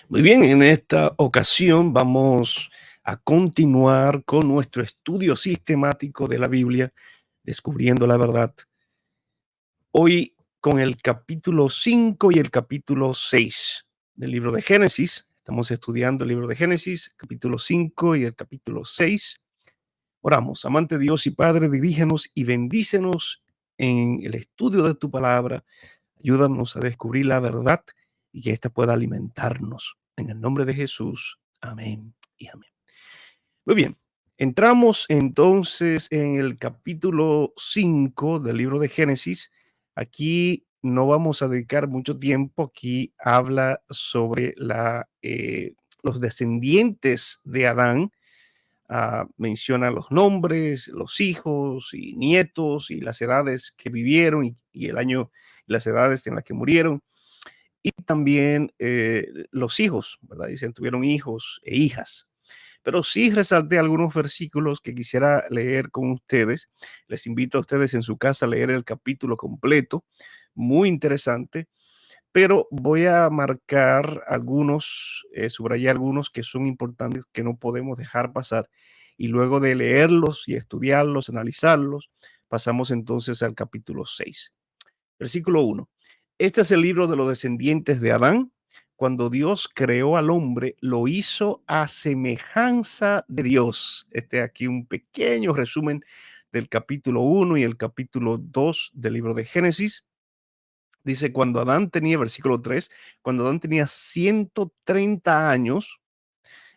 Muy bien, en esta ocasión vamos a continuar con nuestro estudio sistemático de la Biblia, descubriendo la verdad. Hoy con el capítulo 5 y el capítulo 6 del libro de Génesis. Estamos estudiando el libro de Génesis, capítulo 5 y el capítulo 6. Oramos, amante Dios y Padre, dirígenos y bendícenos en el estudio de tu palabra. Ayúdanos a descubrir la verdad y que ésta pueda alimentarnos. En el nombre de Jesús. Amén y amén. Muy bien. Entramos entonces en el capítulo 5 del libro de Génesis. Aquí no vamos a dedicar mucho tiempo. Aquí habla sobre los descendientes de Adán. Menciona los nombres, los hijos y nietos y las edades que vivieron y el año, las edades en las que murieron. Y también los hijos, ¿verdad? Dicen, tuvieron hijos e hijas. Pero sí resalté algunos versículos que quisiera leer con ustedes. Les invito a ustedes en su casa a leer el capítulo completo. Muy interesante. Pero voy a marcar algunos, subrayar algunos que son importantes que no podemos dejar pasar. Y luego de leerlos y estudiarlos, analizarlos, pasamos entonces al capítulo 6. Versículo 1. Este es el libro de los descendientes de Adán. Cuando Dios creó al hombre, lo hizo a semejanza de Dios. Este aquí un pequeño resumen del capítulo 1 y el capítulo 2 del libro de Génesis. Dice, cuando Adán tenía, versículo 3, cuando Adán tenía 130 años,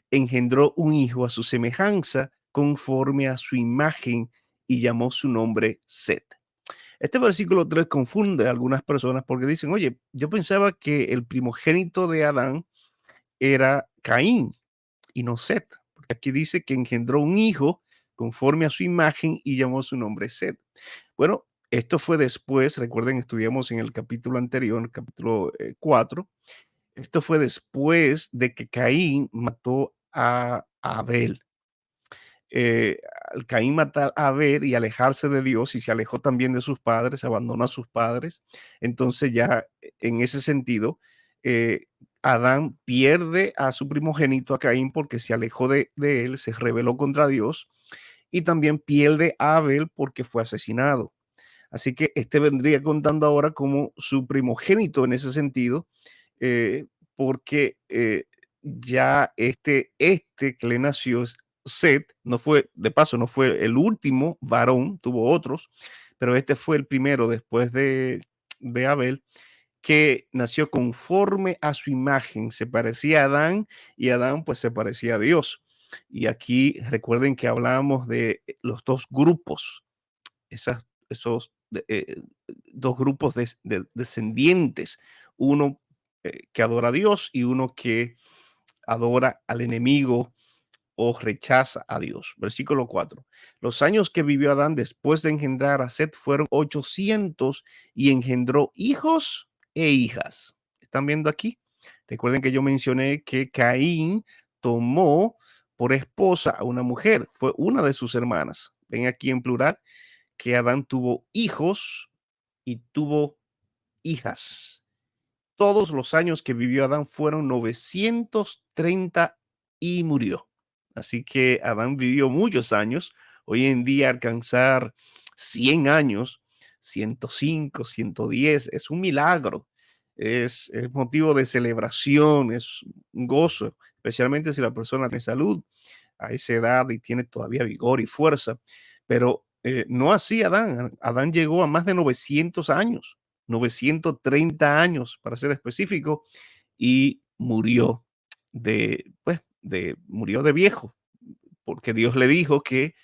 engendró un hijo a su semejanza, conforme a su imagen, y llamó su nombre Set. Este versículo 3 confunde a algunas personas porque dicen, oye, yo pensaba que el primogénito de Adán era Caín y no Set, porque aquí dice que engendró un hijo conforme a su imagen y llamó su nombre Set. Bueno, esto fue después, recuerden, estudiamos en el capítulo anterior, el capítulo 4, esto fue después de que Caín mató a Abel. Al Caín matar a Abel y alejarse de Dios y se alejó también de sus padres, abandonó a sus padres, entonces ya en ese sentido, eh, Adán pierde a su primogénito, a Caín, porque se alejó de él, se rebeló contra Dios, y también pierde a Abel porque fue asesinado. Así que este vendría contando ahora como su primogénito en ese sentido, eh, porque ya este que le nació, Set, no fue, de paso, no fue el último varón, tuvo otros, pero este fue el primero después de Abel, que nació conforme a su imagen, se parecía a Adán y Adán pues se parecía a Dios. Y aquí recuerden que hablamos de los dos grupos, esos dos grupos de descendientes, uno que adora a Dios y uno que adora al enemigo o rechaza a Dios. Versículo 4. Los años que vivió Adán después de engendrar a Set fueron 800 y engendró hijos e hijas. ¿Están viendo aquí? Recuerden que yo mencioné que Caín tomó por esposa a una mujer, fue una de sus hermanas. Ven aquí en plural que Adán tuvo hijos y tuvo hijas. Todos los años que vivió Adán fueron 930 y murió. Así que Adán vivió muchos años. Hoy en día alcanzar 100 años, 105, 110, es un milagro. Es motivo de celebración, es un gozo, especialmente si la persona tiene salud a esa edad y tiene todavía vigor y fuerza. Pero no así Adán. Adán llegó a más de 900 años, 930 años para ser específico, y murió murió de viejo, porque Dios le dijo que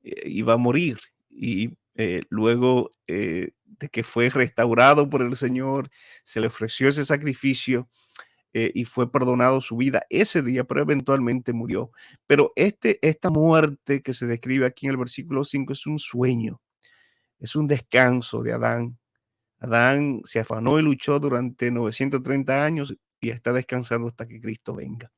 iba a morir. Y luego de que fue restaurado por el Señor, se le ofreció ese sacrificio y fue perdonado su vida ese día, pero eventualmente murió. Pero esta muerte que se describe aquí en el versículo 5 es un sueño, es un descanso de Adán. Adán se afanó y luchó durante 930 años y está descansando hasta que Cristo venga.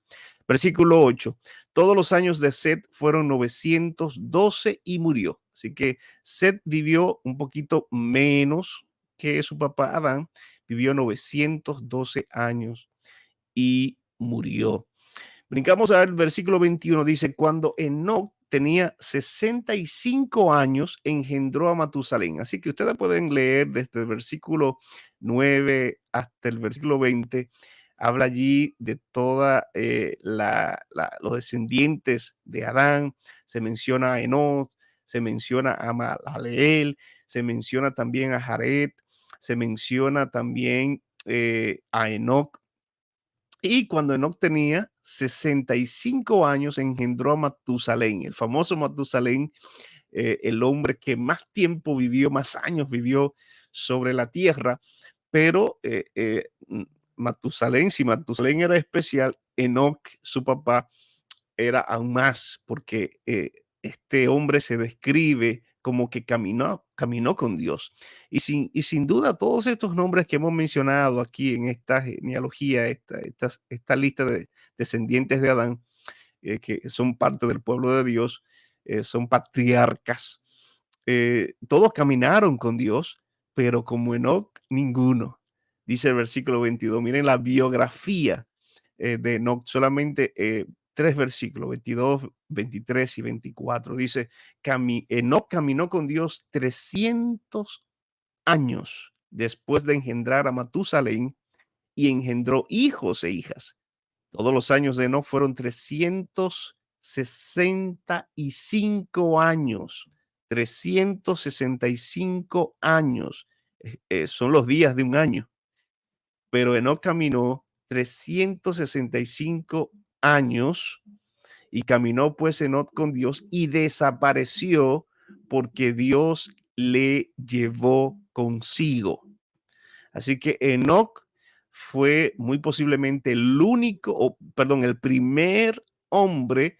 Versículo 8. Todos los años de Set fueron 912 y murió. Así que Set vivió un poquito menos que su papá Adán, vivió 912 años y murió. Brincamos al versículo 21, dice, cuando Enoc tenía 65 años, engendró a Matusalén. Así que ustedes pueden leer desde el versículo 9 hasta el versículo 20. Habla allí de toda los descendientes de Adán. Se menciona a Enoc, se menciona a Mahalaleel, se menciona también a Jared, se menciona también a Enoc. Y cuando Enoc tenía 65 años, engendró a Matusalén, el famoso Matusalén, el hombre que más tiempo vivió, más años vivió sobre la tierra. Pero Matusalén, si Matusalén era especial, Enoc, su papá, era aún más, porque este hombre se describe como que caminó con Dios. Y sin duda, todos estos nombres que hemos mencionado aquí en esta genealogía, esta lista de descendientes de Adán, que son parte del pueblo de Dios, son patriarcas. Todos caminaron con Dios, pero como Enoc, ninguno. Dice el versículo 22. Miren la biografía de Enoc, solamente tres versículos, 22, 23 y 24. Dice, Enoc caminó con Dios 300 años después de engendrar a Matusalén y engendró hijos e hijas. Todos los años de Enoc fueron 365 años. 365 años. Son los días de un año. Pero Enoc caminó 365 años y caminó pues Enoc con Dios y desapareció porque Dios le llevó consigo. Así que Enoc fue muy posiblemente el primer hombre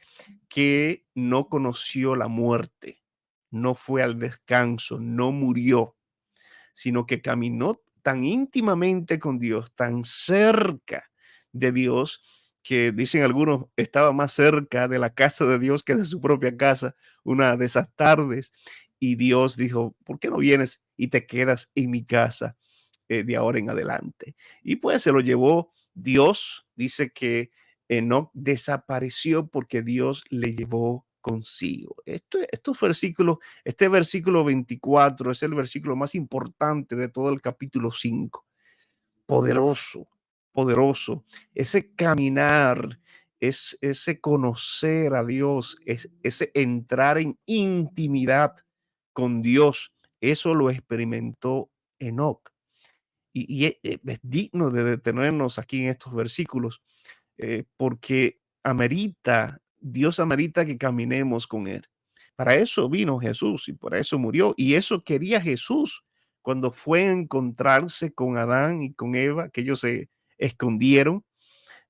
que no conoció la muerte, no fue al descanso, no murió, sino que caminó tan íntimamente con Dios, tan cerca de Dios, que dicen algunos estaba más cerca de la casa de Dios que de su propia casa una de esas tardes. Y Dios dijo, ¿por qué no vienes y te quedas en mi casa de ahora en adelante? Y pues se lo llevó Dios. Dice que Enoc desapareció porque Dios le llevó consigo. Estos versículos, este versículo 24 es el versículo más importante de todo el capítulo 5. Poderoso, poderoso. Ese caminar, ese conocer a Dios, ese entrar en intimidad con Dios, eso lo experimentó Enoc. Y es digno de detenernos aquí en estos versículos, porque Dios amerita que caminemos con Él. Para eso vino Jesús y por eso murió. Y eso quería Jesús cuando fue a encontrarse con Adán y con Eva, que ellos se escondieron.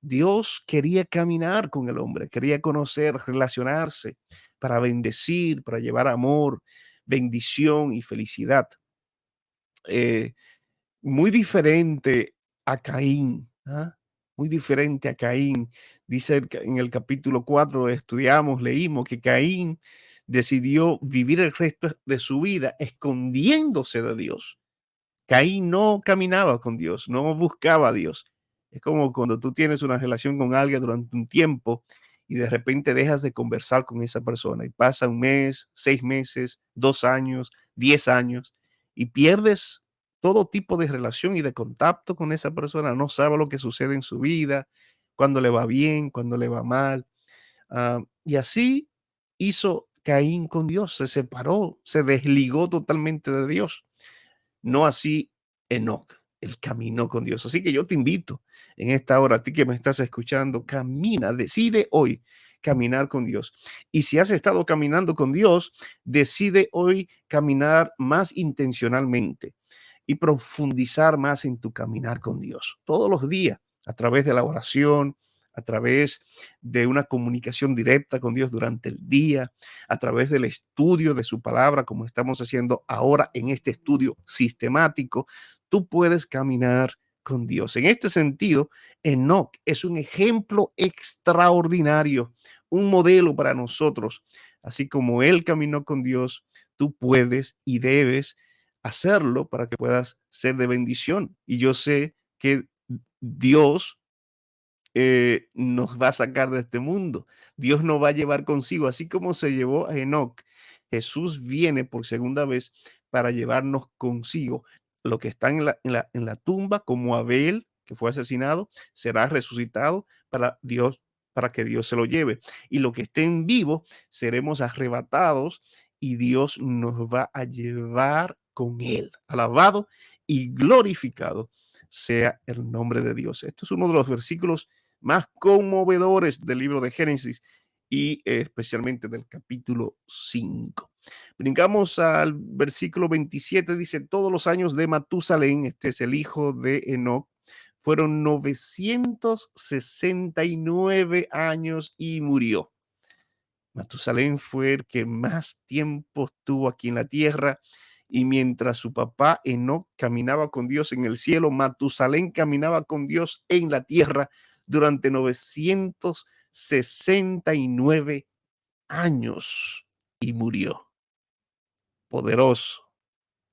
Dios quería caminar con el hombre, quería conocer, relacionarse para bendecir, para llevar amor, bendición y felicidad. Eh, Muy diferente a Caín, ¿ah? Muy diferente a Caín. Dice en el capítulo 4, estudiamos, leímos que Caín decidió vivir el resto de su vida escondiéndose de Dios. Caín no caminaba con Dios, no buscaba a Dios. Es como cuando tú tienes una relación con alguien durante un tiempo y de repente dejas de conversar con esa persona y pasa un mes, 6 meses, 2 años, 10 años y pierdes todo tipo de relación y de contacto con esa persona. No sabe lo que sucede en su vida, cuando le va bien, cuando le va mal. Y así hizo Caín con Dios, se separó, se desligó totalmente de Dios. No así Enoc, él caminó con Dios. Así que yo te invito en esta hora, a ti que me estás escuchando, camina, decide hoy caminar con Dios. Y si has estado caminando con Dios, decide hoy caminar más intencionalmente y profundizar más en tu caminar con Dios. Todos los días, a través de la oración, a través de una comunicación directa con Dios durante el día, a través del estudio de su palabra, como estamos haciendo ahora en este estudio sistemático, tú puedes caminar con Dios. En este sentido, Enoc es un ejemplo extraordinario, un modelo para nosotros. Así como él caminó con Dios, tú puedes y debes hacerlo para que puedas ser de bendición. Y yo sé que Dios nos va a sacar de este mundo. Dios nos va a llevar consigo, así como se llevó a Enoc. Jesús viene por segunda vez para llevarnos consigo. Lo que está en la tumba, como Abel, que fue asesinado, será resucitado para que Dios se lo lleve. Y lo que esté en vivo, seremos arrebatados y Dios nos va a llevar con él. Alabado y glorificado sea el nombre de Dios. Esto es uno de los versículos más conmovedores del libro de Génesis y especialmente del capítulo 5. Brincamos al versículo 27, dice, todos los años de Matusalén, este es el hijo de Enoc, fueron 969 años y murió. Matusalén fue el que más tiempo estuvo aquí en la tierra, y mientras su papá Enoc caminaba con Dios en el cielo, Matusalén caminaba con Dios en la tierra durante 969 años y murió. Poderoso.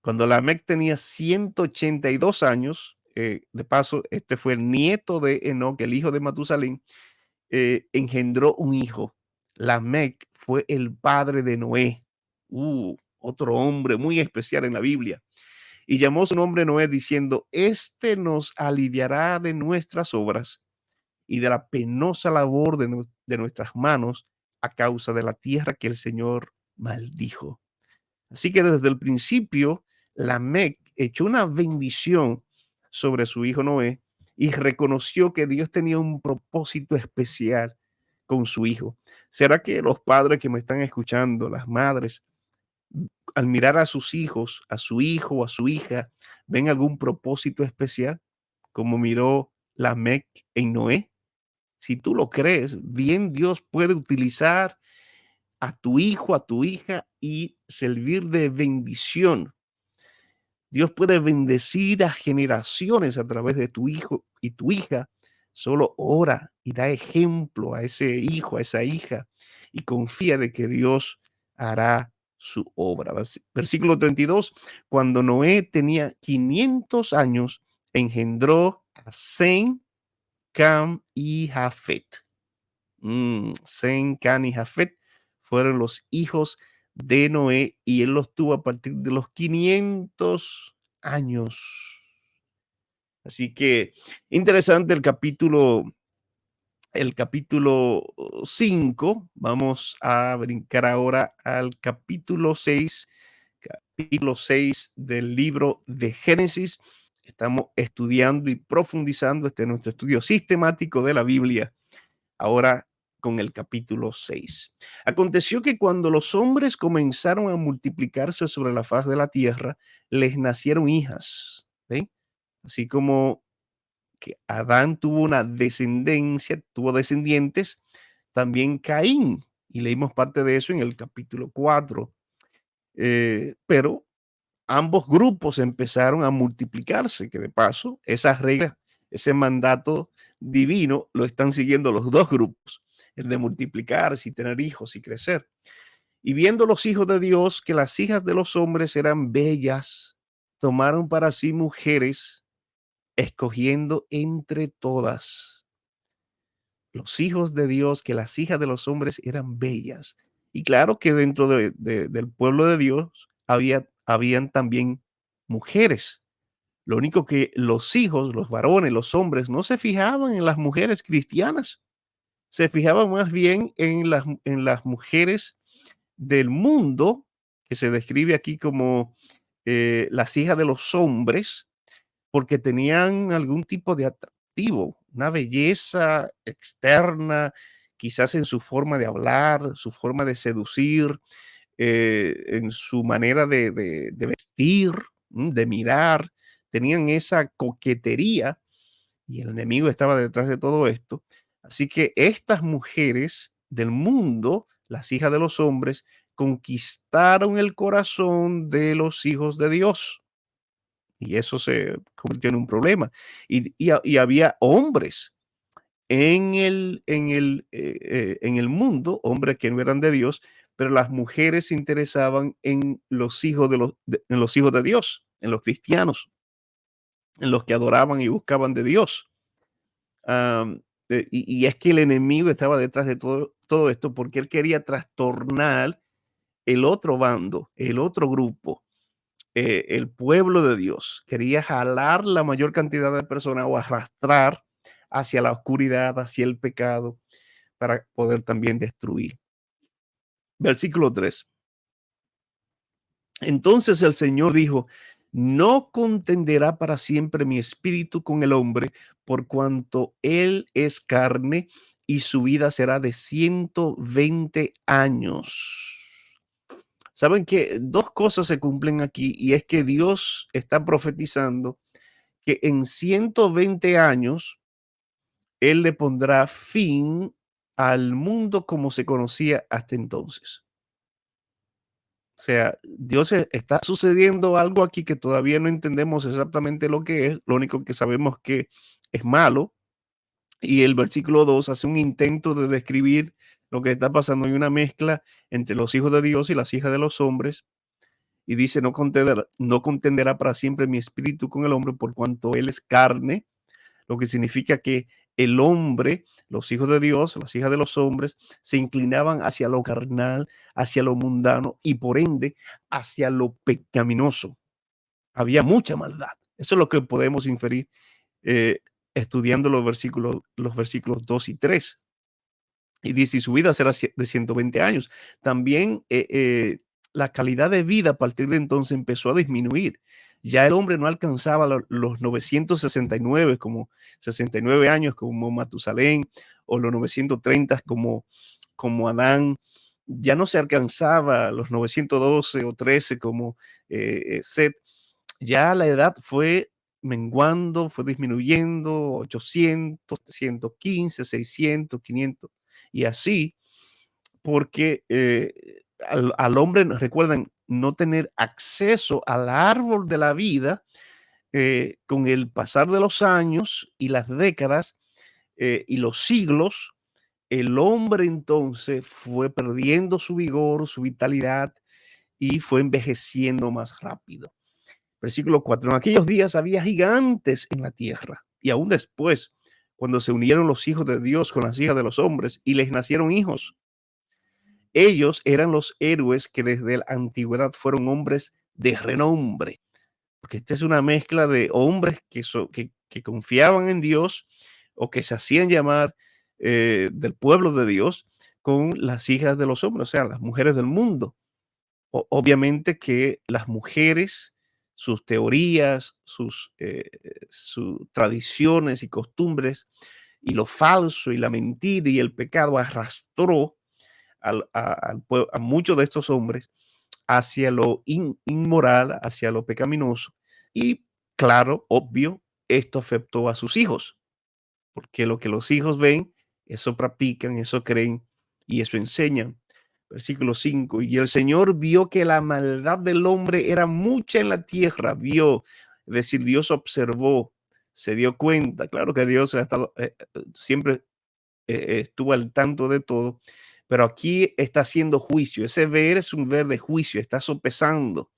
Cuando Lamec tenía 182 años, de paso, este fue el nieto de Enoc, el hijo de Matusalén, engendró un hijo. Lamec fue el padre de Noé, otro hombre muy especial en la Biblia. Y llamó su nombre Noé diciendo, este nos aliviará de nuestras obras y de la penosa labor de nuestras manos a causa de la tierra que el Señor maldijo. Así que desde el principio, Lamec echó una bendición sobre su hijo Noé y reconoció que Dios tenía un propósito especial con su hijo. ¿Será que los padres que me están escuchando, las madres, al mirar a sus hijos, a su hijo o a su hija, ven algún propósito especial, como miró Lamec en Noé? Si tú lo crees, bien Dios puede utilizar a tu hijo, a tu hija y servir de bendición. Dios puede bendecir a generaciones a través de tu hijo y tu hija. Solo ora y da ejemplo a ese hijo, a esa hija, y confía de que Dios hará su obra. Versículo 32, cuando Noé tenía 500 años, engendró a Sem, Cam y Jafet. Sem, Can y Jafet fueron los hijos de Noé y él los tuvo a partir de los 500 años. Así que interesante el capítulo 5. Vamos a brincar ahora al capítulo 6 del libro de Génesis. Estamos estudiando y profundizando nuestro estudio sistemático de la Biblia. Ahora con el capítulo 6. Aconteció que cuando los hombres comenzaron a multiplicarse sobre la faz de la tierra, les nacieron hijas. ¿Sí? Así como que Adán tuvo una descendencia, tuvo descendientes, también Caín. Y leímos parte de eso en el capítulo 4. Pero ambos grupos empezaron a multiplicarse, que de paso, esas reglas, ese mandato divino lo están siguiendo los dos grupos, el de multiplicarse y tener hijos y crecer. Y viendo los hijos de Dios que las hijas de los hombres eran bellas, tomaron para sí mujeres, escogiendo entre todas. Los hijos de Dios, que las hijas de los hombres eran bellas. Y claro que dentro del pueblo de Dios habían también mujeres. Lo único que los hijos, los varones, los hombres, no se fijaban en las mujeres cristianas, se fijaban más bien en las mujeres del mundo, que se describe aquí como las hijas de los hombres, porque tenían algún tipo de atractivo, una belleza externa, quizás en su forma de hablar, su forma de seducir, en su manera de vestir, de mirar, tenían esa coquetería y el enemigo estaba detrás de todo esto. Así que estas mujeres del mundo, las hijas de los hombres, conquistaron el corazón de los hijos de Dios. Y eso se convirtió en un problema. Y había hombres en el mundo, hombres que no eran de Dios, pero las mujeres se interesaban en los hijos en los hijos de Dios, en los cristianos, en los que adoraban y buscaban de Dios. y es que el enemigo estaba detrás de todo esto porque él quería trastornar el otro bando, el otro grupo, el pueblo de Dios. Quería jalar la mayor cantidad de personas o arrastrar hacia la oscuridad, hacia el pecado, para poder también destruir. Versículo 3. Entonces el Señor dijo, no contenderá para siempre mi espíritu con el hombre, por cuanto él es carne y su vida será de 120 años. Saben que dos cosas se cumplen aquí y es que Dios está profetizando que en 120 años Él le pondrá fin al mundo como se conocía hasta entonces. O sea, está sucediendo algo aquí que todavía no entendemos exactamente lo que es, lo único que sabemos que es malo. Y el versículo 2 hace un intento de describir lo que está pasando. Hay una mezcla entre los hijos de Dios y las hijas de los hombres. Y dice, no contenderá para siempre mi espíritu con el hombre por cuanto él es carne, lo que significa que el hombre, los hijos de Dios, las hijas de los hombres, se inclinaban hacia lo carnal, hacia lo mundano y por ende hacia lo pecaminoso. Había mucha maldad. Eso es lo que podemos inferir eh, estudiando los versículos 2 y 3. Y dice, y su vida será de 120 años. También la calidad de vida a partir de entonces empezó a disminuir. Ya el hombre no alcanzaba los 969 como 69 años como Matusalén o los 930 como Adán. Ya no se alcanzaba los 912 o 13 como Set. Ya la edad fue menguando, fue disminuyendo, 800, 115, 600, 500 y así, porque al hombre, recuerden, no tener acceso al árbol de la vida con el pasar de los años y las décadas y los siglos, el hombre entonces fue perdiendo su vigor, su vitalidad y fue envejeciendo más rápido. Versículo 4. En aquellos días había gigantes en la tierra y aún después, cuando se unieron los hijos de Dios con las hijas de los hombres y les nacieron hijos, ellos eran los héroes que desde la antigüedad fueron hombres de renombre, porque esta es una mezcla de hombres que confiaban en Dios o que se hacían llamar del pueblo de Dios con las hijas de los hombres, o sea, las mujeres del mundo. Obviamente que las mujeres, sus teorías, sus tradiciones y costumbres y lo falso y la mentira y el pecado arrastró a muchos de estos hombres hacia lo inmoral, hacia lo pecaminoso. Y claro, obvio, esto afectó a sus hijos, porque lo que los hijos ven, eso practican, eso creen y eso enseñan. Versículo 5, y el Señor vio que la maldad del hombre era mucha en la tierra, vio, es decir, Dios observó, se dio cuenta, claro que Dios ha estado, siempre estuvo al tanto de todo, pero aquí está haciendo juicio. Ese ver es un ver de juicio, está sopesando,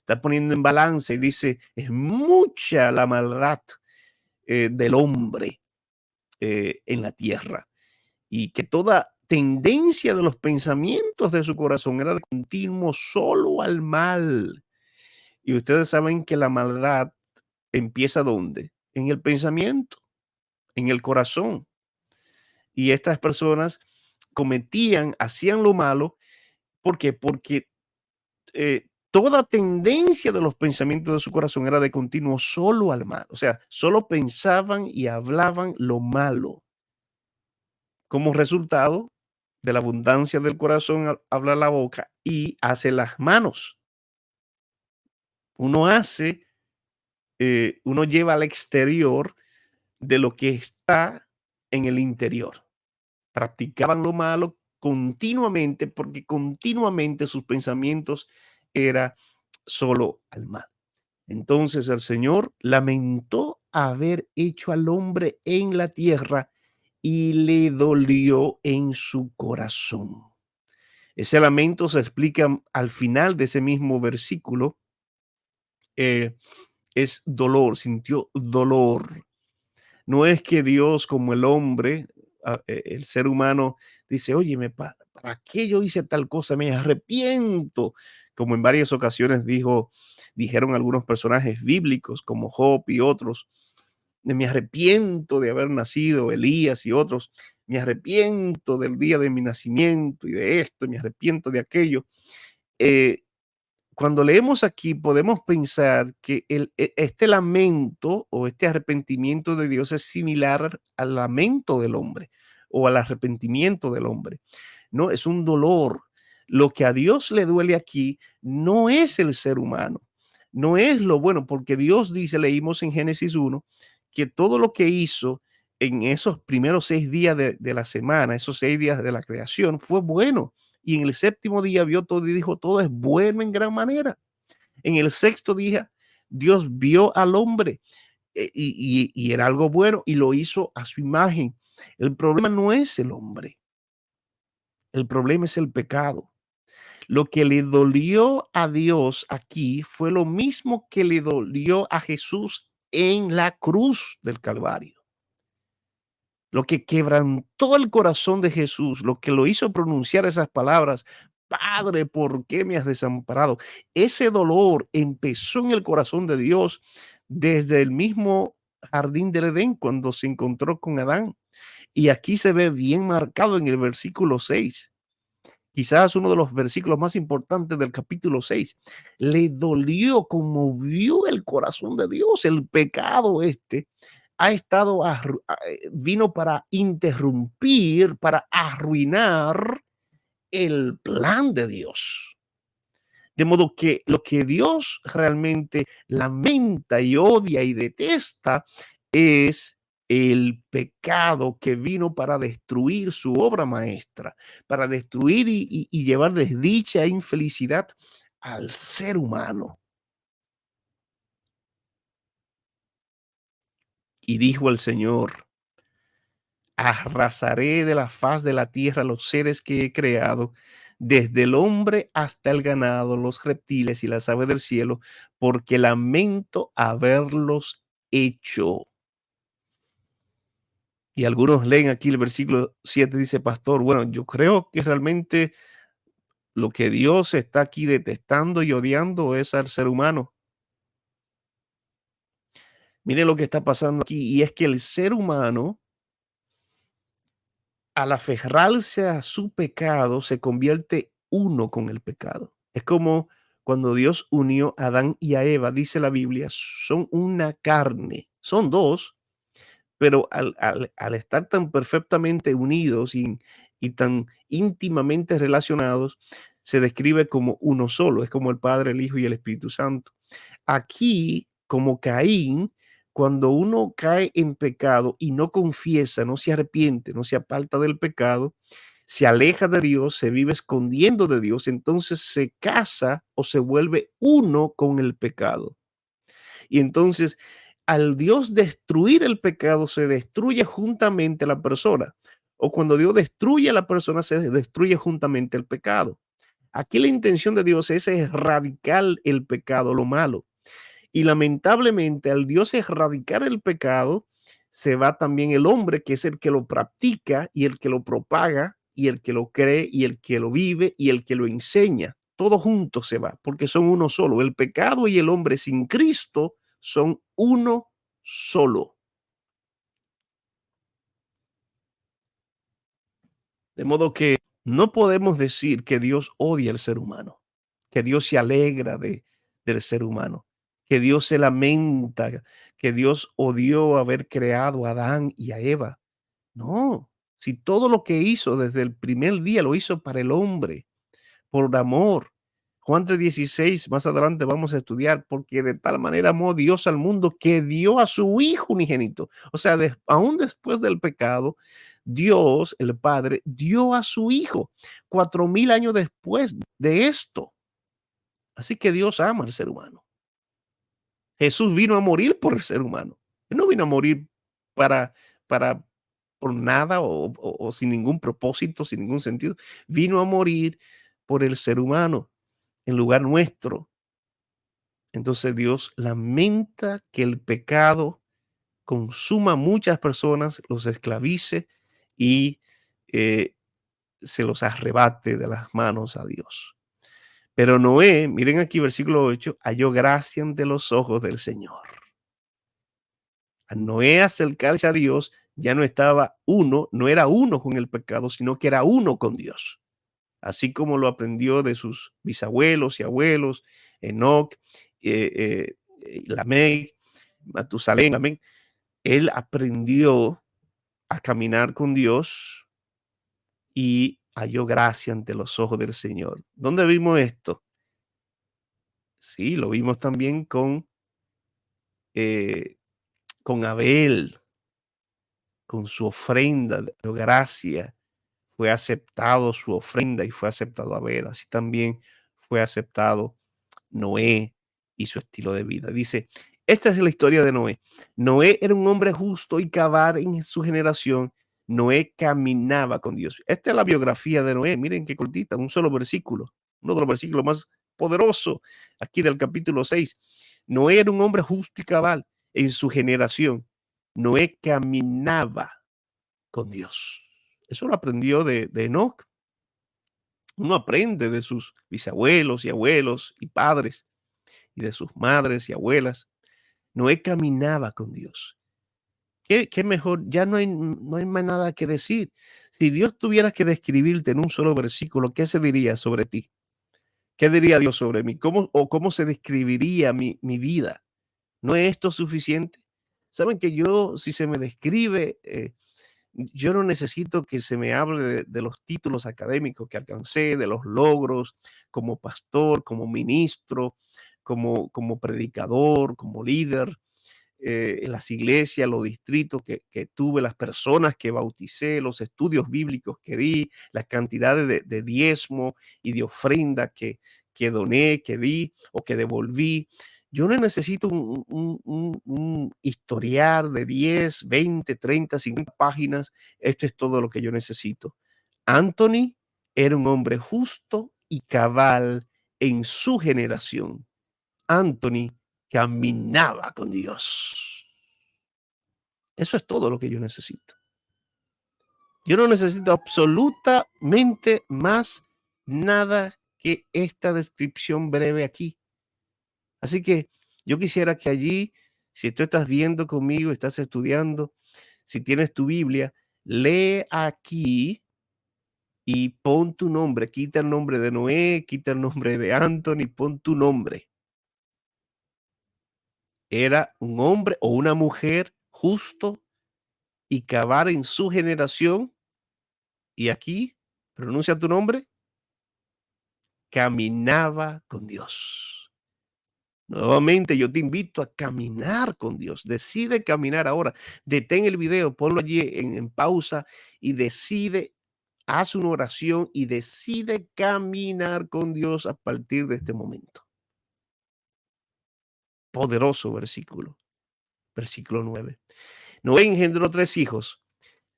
está poniendo en balance y dice, es mucha la maldad del hombre en la tierra y que toda tendencia de los pensamientos de su corazón era de continuo solo al mal. Y ustedes saben que la maldad empieza ¿dónde? En el pensamiento, en el corazón. Y estas personas hacían lo malo, ¿por qué? Porque toda tendencia de los pensamientos de su corazón era de continuo solo al mal. O sea, solo pensaban y hablaban lo malo. Como resultado de la abundancia del corazón, habla la boca y hace las manos. Uno hace, uno lleva al exterior de lo que está en el interior. Practicaban lo malo continuamente porque continuamente sus pensamientos era solo al mal. Entonces el Señor lamentó haber hecho al hombre en la tierra y le dolió en su corazón. Ese lamento se explica al final de ese mismo versículo. eh, es dolor, sintió dolor. No es que Dios como el hombre el ser humano dice, oye, ¿para qué yo hice tal cosa? Me arrepiento, como en varias ocasiones dijeron algunos personajes bíblicos como Job y otros, me arrepiento de haber nacido, Elías y otros, me arrepiento del día de mi nacimiento y de esto, y me arrepiento de aquello. Eh, Cuando leemos aquí podemos pensar que este lamento o este arrepentimiento de Dios es similar al lamento del hombre o al arrepentimiento del hombre. No, es un dolor. Lo que a Dios le duele aquí no es el ser humano, no es lo bueno, porque Dios dice, leímos en Génesis 1, que todo lo que hizo en esos primeros 6 días de la semana, esos 6 días de la creación, fue bueno, y en el séptimo día vio todo y dijo, todo es bueno en gran manera. En el sexto día, Dios vio al hombre y era algo bueno y lo hizo a su imagen. El problema no es el hombre, el problema es el pecado. Lo que le dolió a Dios aquí fue lo mismo que le dolió a Jesús en la cruz del Calvario. Lo que quebrantó el corazón de Jesús, lo que lo hizo pronunciar esas palabras, Padre, ¿por qué me has desamparado? Ese dolor empezó en el corazón de Dios desde el mismo jardín del Edén cuando se encontró con Adán. Y aquí se ve bien marcado en el versículo 6, quizás uno de los versículos más importantes del capítulo 6. Le dolió, conmovió el corazón de Dios. El pecado ha estado, vino para interrumpir, para arruinar el plan de Dios. De modo que lo que Dios realmente lamenta y odia y detesta es el pecado que vino para destruir su obra maestra, para destruir y llevar desdicha e infelicidad al ser humano. Y dijo el Señor, arrasaré de la faz de la tierra los seres que he creado, desde el hombre hasta el ganado, los reptiles y las aves del cielo, porque lamento haberlos hecho. Y algunos leen aquí el versículo 7, dice, pastor, bueno, yo creo que realmente lo que Dios está aquí detestando y odiando es al ser humano. Mire lo que está pasando aquí, y es que el ser humano, al aferrarse a su pecado, se convierte uno con el pecado. Es como cuando Dios unió a Adán y a Eva, dice la Biblia, son una carne, son dos, pero al estar tan perfectamente unidos y tan íntimamente relacionados, se describe como uno solo, es como el Padre, el Hijo y el Espíritu Santo. Aquí, como Caín, cuando uno cae en pecado y no confiesa, no se arrepiente, no se aparta del pecado, se aleja de Dios, se vive escondiendo de Dios, entonces se casa o se vuelve uno con el pecado. Y entonces, al Dios destruir el pecado, se destruye juntamente la persona. O cuando Dios destruye a la persona, se destruye juntamente el pecado. Aquí la intención de Dios es erradicar el pecado, lo malo. Y lamentablemente, al Dios erradicar el pecado, se va también el hombre, que es el que lo practica y el que lo propaga y el que lo cree y el que lo vive y el que lo enseña. Todo junto se va, porque son uno solo. El pecado y el hombre sin Cristo son uno solo. De modo que no podemos decir que Dios odia al ser humano, que Dios se alegra del ser humano, que Dios se lamenta, que Dios odió haber creado a Adán y a Eva. No, si todo lo que hizo desde el primer día lo hizo para el hombre, por amor. Juan 3:16, más adelante vamos a estudiar, porque de tal manera amó Dios al mundo que dio a su Hijo unigénito. O sea, aún después del pecado, Dios, el Padre, dio a su Hijo 4000 años después de esto. Así que Dios ama al ser humano. Jesús vino a morir por el ser humano. Él no vino a morir para, para, por nada o sin ningún propósito, sin ningún sentido. Vino a morir por el ser humano en lugar nuestro. Entonces Dios lamenta que el pecado consuma a muchas personas, los esclavice y eh, se los arrebate de las manos a Dios. Pero Noé, miren aquí versículo 8, halló gracia ante los ojos del Señor. A Noé acercarse a Dios, ya no estaba uno, no era uno con el pecado, sino que era uno con Dios. Así como lo aprendió de sus bisabuelos y abuelos, Enoc, Lamec, Matusalén, amén. Él aprendió a caminar con Dios y halló gracia ante los ojos del Señor. ¿Dónde vimos esto? Sí, lo vimos también eh, con Abel, con su ofrenda de gracia. Fue aceptado su ofrenda y fue aceptado Abel. Así también fue aceptado Noé y su estilo de vida. Dice, esta es la historia de Noé. Noé era un hombre justo y cabal en su generación. Noé caminaba con Dios. Esta es la biografía de Noé. Miren qué cortita, un solo versículo. Uno de los versículos más poderosos aquí del capítulo 6. Noé era un hombre justo y cabal en su generación. Noé caminaba con Dios. Eso lo aprendió de Enoch. Uno aprende de sus bisabuelos y abuelos y padres y de sus madres y abuelas. Noé caminaba con Dios. ¿Qué mejor? Ya no hay más nada que decir. Si Dios tuviera que describirte en un solo versículo, ¿qué se diría sobre ti? ¿Qué diría Dios sobre mí? ¿Cómo se describiría mi vida? ¿No es esto suficiente? Saben que yo, si se me describe, yo no necesito que se me hable de los títulos académicos que alcancé, de los logros como pastor, como ministro, como predicador, como líder en las iglesias, los distritos que tuve, las personas que bauticé, los estudios bíblicos que di, las cantidades de diezmo y de ofrenda que doné, que di o que devolví. Yo no necesito un historial de 10, 20, 30, 50 páginas. Esto es todo lo que yo necesito. Anthony era un hombre justo y cabal en su generación. Anthony caminaba con Dios. Eso es todo lo que yo necesito. Yo no necesito absolutamente más nada que esta descripción breve aquí. Así que yo quisiera que allí, si tú estás viendo conmigo, estás estudiando, si tienes tu Biblia, lee aquí y pon tu nombre, quita el nombre de Noé, quita el nombre de Anthony, pon tu nombre. Era un hombre o una mujer justo y cabal en su generación, y aquí pronuncia tu nombre, caminaba con Dios. Nuevamente yo te invito a caminar con Dios. Decide caminar ahora. Detén el video, ponlo allí en pausa y decide, haz una oración y decide caminar con Dios a partir de este momento. Poderoso versículo, versículo 9. Noé engendró 3 hijos.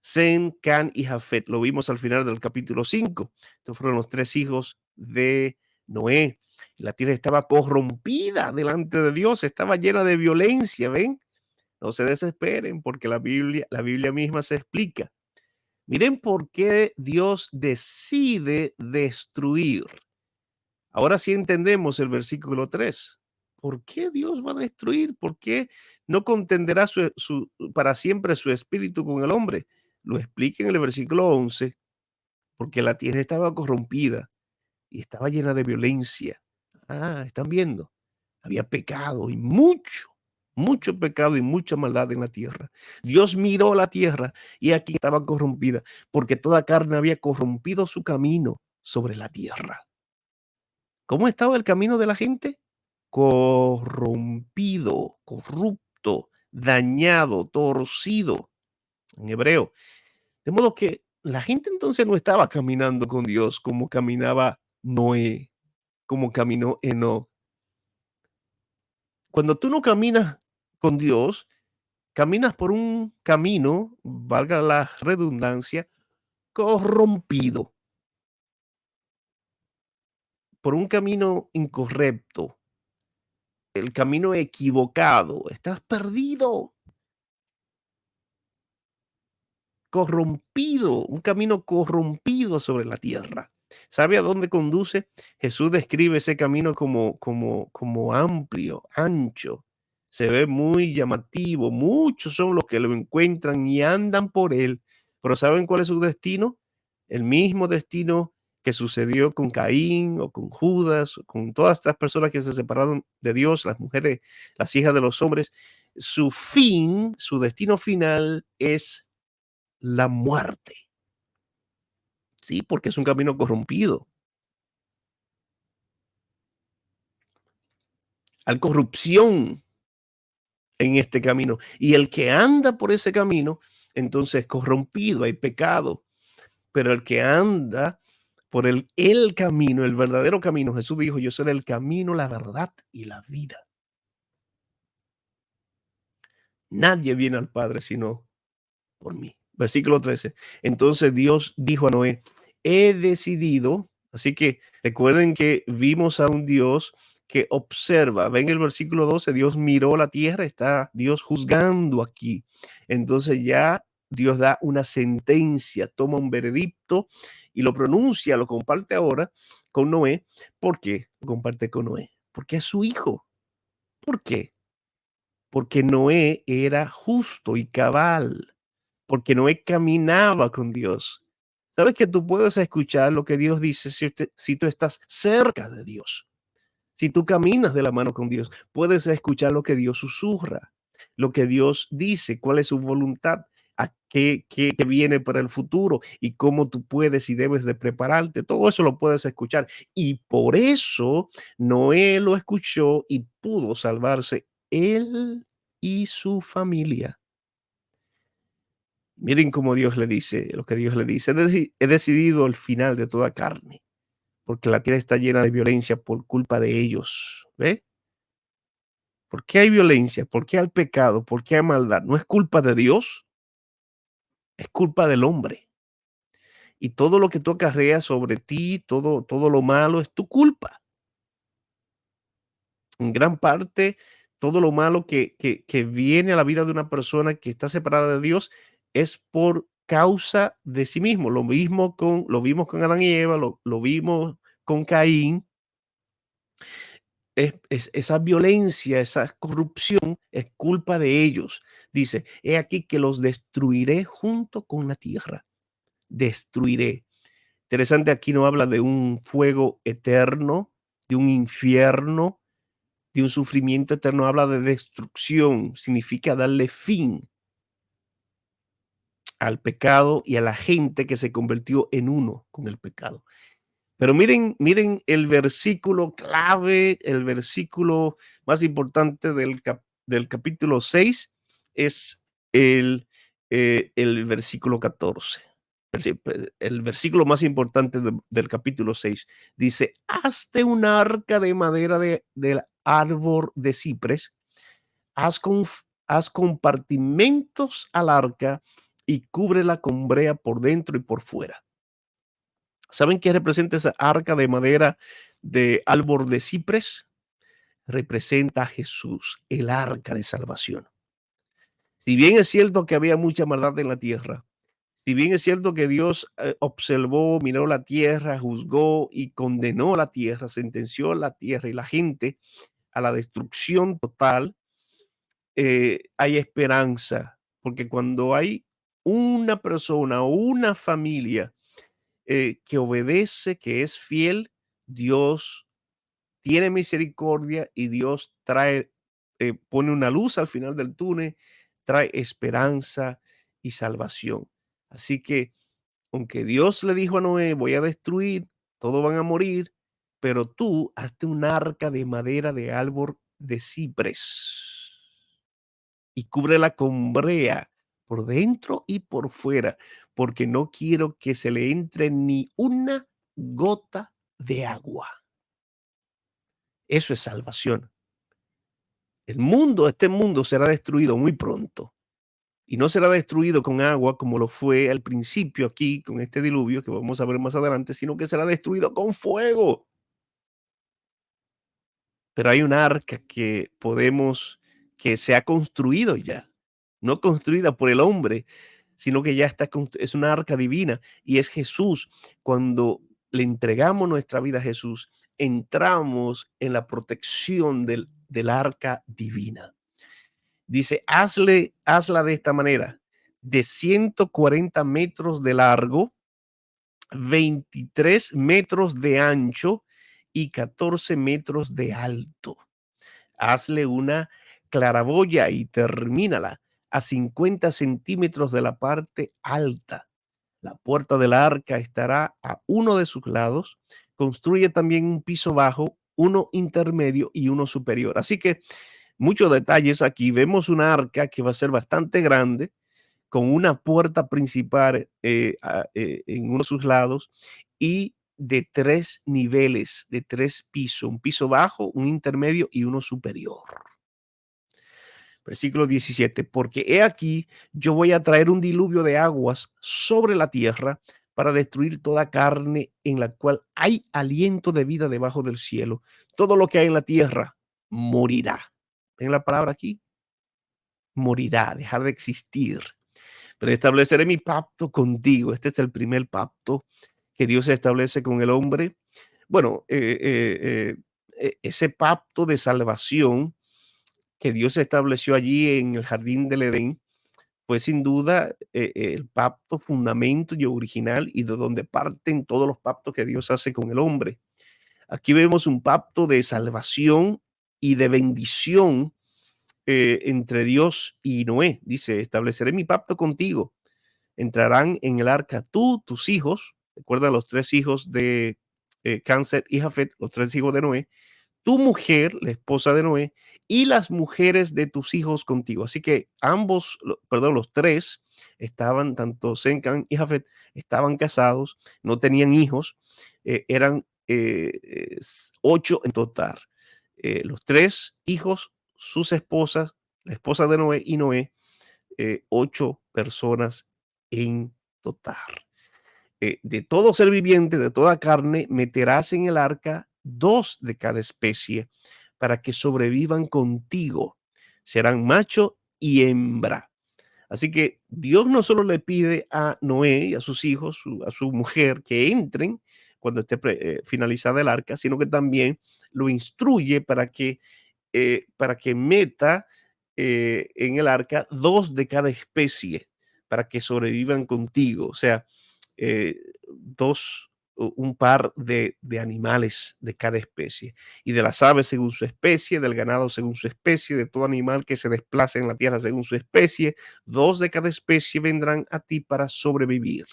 Sem, Can y Jafet. Lo vimos al final del capítulo 5. Estos fueron los 3 hijos de Noé. La tierra estaba corrompida delante de Dios, estaba llena de violencia, ¿ven? No se desesperen porque la Biblia misma se explica. Miren por qué Dios decide destruir. Ahora sí entendemos el versículo 3. ¿Por qué Dios va a destruir? ¿Por qué no contenderá para siempre su espíritu con el hombre? Lo explica en el versículo 11, porque la tierra estaba corrompida y estaba llena de violencia. Ah, están viendo. Había pecado y mucho pecado y mucha maldad en la tierra. Dios miró la tierra y aquí estaba corrompida, porque toda carne había corrompido su camino sobre la tierra. ¿Cómo estaba el camino de la gente? Corrompido, corrupto, dañado, torcido, en hebreo. De modo que la gente entonces no estaba caminando con Dios como caminaba Noé, como caminó Enoch. Cuando tú no caminas con Dios, caminas por un camino, valga la redundancia, corrompido, por un camino incorrecto, el camino equivocado. Estás perdido. corrompido, un camino corrompido sobre la tierra. ¿Sabe a dónde conduce? Jesús describe ese camino como amplio, ancho. Se ve muy llamativo. Muchos son los que lo encuentran y andan por él. Pero ¿saben cuál es su destino? El mismo destino que sucedió con Caín o con Judas, o con todas estas personas que se separaron de Dios, las mujeres, las hijas de los hombres. Su fin, su destino final es la muerte. Sí, porque es un camino corrompido. Hay corrupción en este camino. Y el que anda por ese camino, entonces corrompido, hay pecado. Pero el que anda por el camino, el verdadero camino, Jesús dijo, yo soy el camino, la verdad y la vida. Nadie viene al Padre sino por mí. Versículo 13. Entonces Dios dijo a Noé, he decidido, así que recuerden que vimos a un Dios que observa. Ven el versículo 12, Dios miró la tierra, está Dios juzgando aquí. Entonces ya Dios da una sentencia, toma un veredicto y lo pronuncia, lo comparte ahora con Noé. ¿Por qué lo comparte con Noé? Porque es su hijo. ¿Por qué? Porque Noé era justo y cabal, porque Noé caminaba con Dios. ¿Sabes que tú puedes escuchar lo que Dios dice si tú estás cerca de Dios? Si tú caminas de la mano con Dios, puedes escuchar lo que Dios susurra, lo que Dios dice, cuál es su voluntad, a qué viene para el futuro y cómo tú puedes y debes de prepararte. Todo eso lo puedes escuchar. Y por eso Noé lo escuchó y pudo salvarse él y su familia. Miren cómo Dios le dice, lo que Dios le dice. He decidido el final de toda carne, porque la tierra está llena de violencia por culpa de ellos. ¿Ve? ¿Por qué hay violencia? ¿Por qué hay pecado? ¿Por qué hay maldad? No es culpa de Dios, es culpa del hombre. Y todo lo que tú acarreas sobre ti, todo lo malo es tu culpa. En gran parte, todo lo malo que viene a la vida de una persona que está separada de Dios es por causa de sí mismo. Lo vimos con Adán y Eva, lo vimos con Caín. Esa violencia, esa corrupción es culpa de ellos. Dice, he aquí que los destruiré junto con la tierra. Destruiré. Interesante, aquí no habla de un fuego eterno, de un infierno, de un sufrimiento eterno, habla de destrucción, significa darle fin al pecado y a la gente que se convirtió en uno con el pecado. Pero miren el versículo clave, el versículo más importante del capítulo 6 es el versículo 14. El versículo más importante del capítulo 6 dice: hazte un arca de madera del árbol de cipres, haz compartimentos al arca y cúbrela con brea por dentro y por fuera. ¿Saben qué representa esa arca de madera de árbol de cipres? Representa a Jesús, el arca de salvación. Si bien es cierto que había mucha maldad en la tierra, si bien es cierto que Dios observó, miró la tierra, juzgó y condenó la tierra, sentenció la tierra y la gente a la destrucción total, hay esperanza, porque cuando hay una persona o una familia que obedece, que es fiel, Dios tiene misericordia y Dios pone una luz al final del túnel, trae esperanza y salvación. Así que, aunque Dios le dijo a Noé, voy a destruir, todos van a morir, pero tú hazte un arca de madera de árbol de cipres y cúbrela con brea por dentro y por fuera, porque no quiero que se le entre ni una gota de agua. Eso es salvación. Este mundo será destruido muy pronto y no será destruido con agua como lo fue al principio aquí con este diluvio que vamos a ver más adelante, sino que será destruido con fuego. Pero hay un arca que se ha construido ya, no construida por el hombre, sino que ya es una arca divina y es Jesús. Cuando le entregamos nuestra vida a Jesús, entramos en la protección del arca divina. Dice, hazla de esta manera, de 140 metros de largo, 23 metros de ancho y 14 metros de alto. Hazle una claraboya y termínala a 50 centímetros de la parte alta. La puerta del arca estará a uno de sus lados. Construye también un piso bajo, uno intermedio y uno superior. Así que muchos detalles aquí. Vemos una arca que va a ser bastante grande, con una puerta principal en uno de sus lados y de 3 niveles, de 3 pisos, un piso bajo, un intermedio y uno superior. Versículo 17, porque he aquí, yo voy a traer un diluvio de aguas sobre la tierra para destruir toda carne en la cual hay aliento de vida debajo del cielo. Todo lo que hay en la tierra morirá. ¿Ven la palabra aquí? Morirá, dejar de existir. Pero estableceré mi pacto contigo. Este es el primer pacto que Dios establece con el hombre. Bueno, ese pacto de salvación que Dios estableció allí en el jardín del Edén fue sin duda el pacto fundamento y original y de donde parten todos los pactos que Dios hace con el hombre. Aquí vemos un pacto de salvación y de bendición entre Dios y Noé. Dice, estableceré mi pacto contigo. Entrarán en el arca tú, tus hijos, recuerda los 3 hijos de Cáncer y Jafet, los 3 hijos de Noé, tu mujer, la esposa de Noé, y las mujeres de tus hijos contigo. Así que los 3 estaban, tanto Sem, Can y Jafet, estaban casados, no tenían hijos, eran 8 en total. Los 3 hijos, sus esposas, la esposa de Noé y Noé, 8 personas en total. De todo ser viviente, de toda carne, meterás en el arca 2 de cada especie para que sobrevivan contigo. Serán macho y hembra. Así que Dios no solo le pide a Noé y a sus hijos, a su mujer, que entren cuando esté finalizada el arca, sino que también lo instruye para que meta en el arca 2 de cada especie para que sobrevivan contigo. O sea, eh, un par de animales de cada especie, y de las aves según su especie, del ganado según su especie, de todo animal que se desplace en la tierra según su especie, 2 de cada especie vendrán a ti para sobrevivir.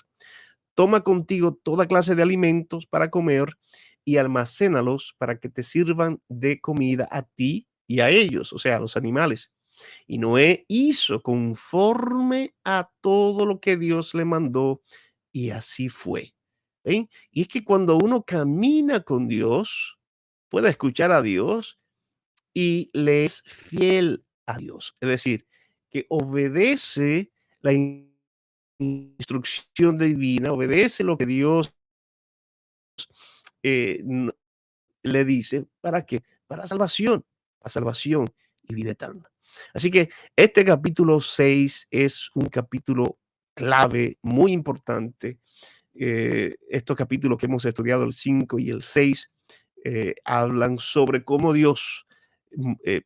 Toma contigo toda clase de alimentos para comer y almacénalos para que te sirvan de comida a ti y a ellos, o sea, a los animales. Y Noé hizo conforme a todo lo que Dios le mandó, y así fue. ¿Ven? Y es que cuando uno camina con Dios, puede escuchar a Dios y le es fiel a Dios. Es decir, que obedece la instrucción divina, obedece lo que Dios eh, n- le dice. ¿Para qué? Para salvación y vida eterna. Así que este capítulo 6 es un capítulo clave, muy importante. Estos capítulos que hemos estudiado, el 5 y el 6, hablan sobre cómo Dios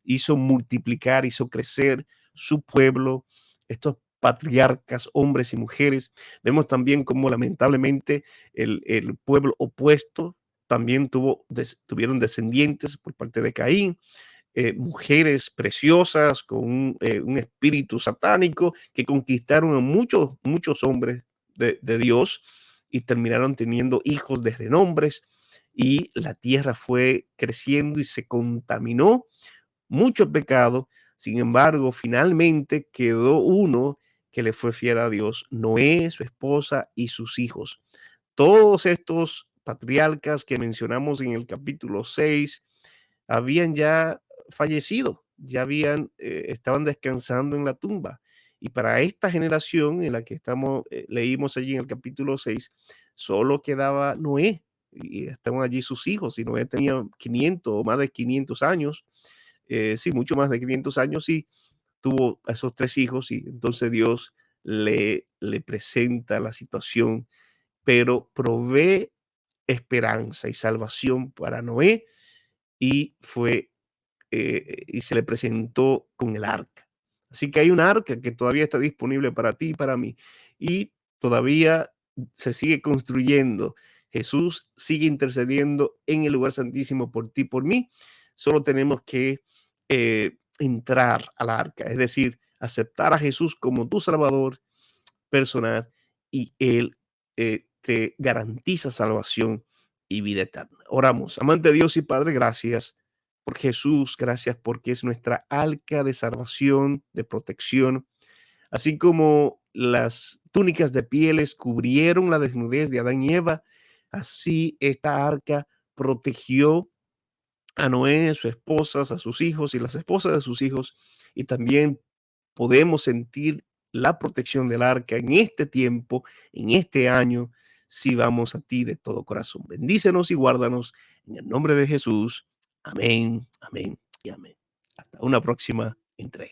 hizo multiplicar, hizo crecer su pueblo, estos patriarcas, hombres y mujeres. Vemos también cómo lamentablemente el pueblo opuesto también tuvieron descendientes por parte de Caín, mujeres preciosas con un espíritu satánico que conquistaron a muchos hombres de Dios y terminaron teniendo hijos de renombres, y la tierra fue creciendo y se contaminó, mucho pecado. Sin embargo, finalmente quedó uno que le fue fiel a Dios: Noé, su esposa y sus hijos. Todos estos patriarcas que mencionamos en el capítulo 6 habían ya fallecido, estaban descansando en la tumba. Y para esta generación en la que leímos allí en el capítulo 6, solo quedaba Noé y estaban allí sus hijos, y Noé tenía 500 o más de 500 años, sí, mucho más de 500 años, y tuvo a esos 3 hijos, y entonces Dios le presenta la situación, pero provee esperanza y salvación para Noé y se le presentó con el arca. Así que hay un arca que todavía está disponible para ti y para mí y todavía se sigue construyendo. Jesús sigue intercediendo en el lugar santísimo por ti, por mí. Solo tenemos que entrar al arca, es decir, aceptar a Jesús como tu Salvador personal y Él te garantiza salvación y vida eterna. Oramos. Amante Dios y Padre, gracias por Jesús, gracias porque es nuestra arca de salvación, de protección, así como las túnicas de pieles cubrieron la desnudez de Adán y Eva, así esta arca protegió a Noé, a sus esposas, a sus hijos y las esposas de sus hijos, y también podemos sentir la protección del arca en este tiempo, en este año, si vamos a ti de todo corazón. Bendícenos y guárdanos en el nombre de Jesús. Amén, amén y amén. Hasta una próxima entrega.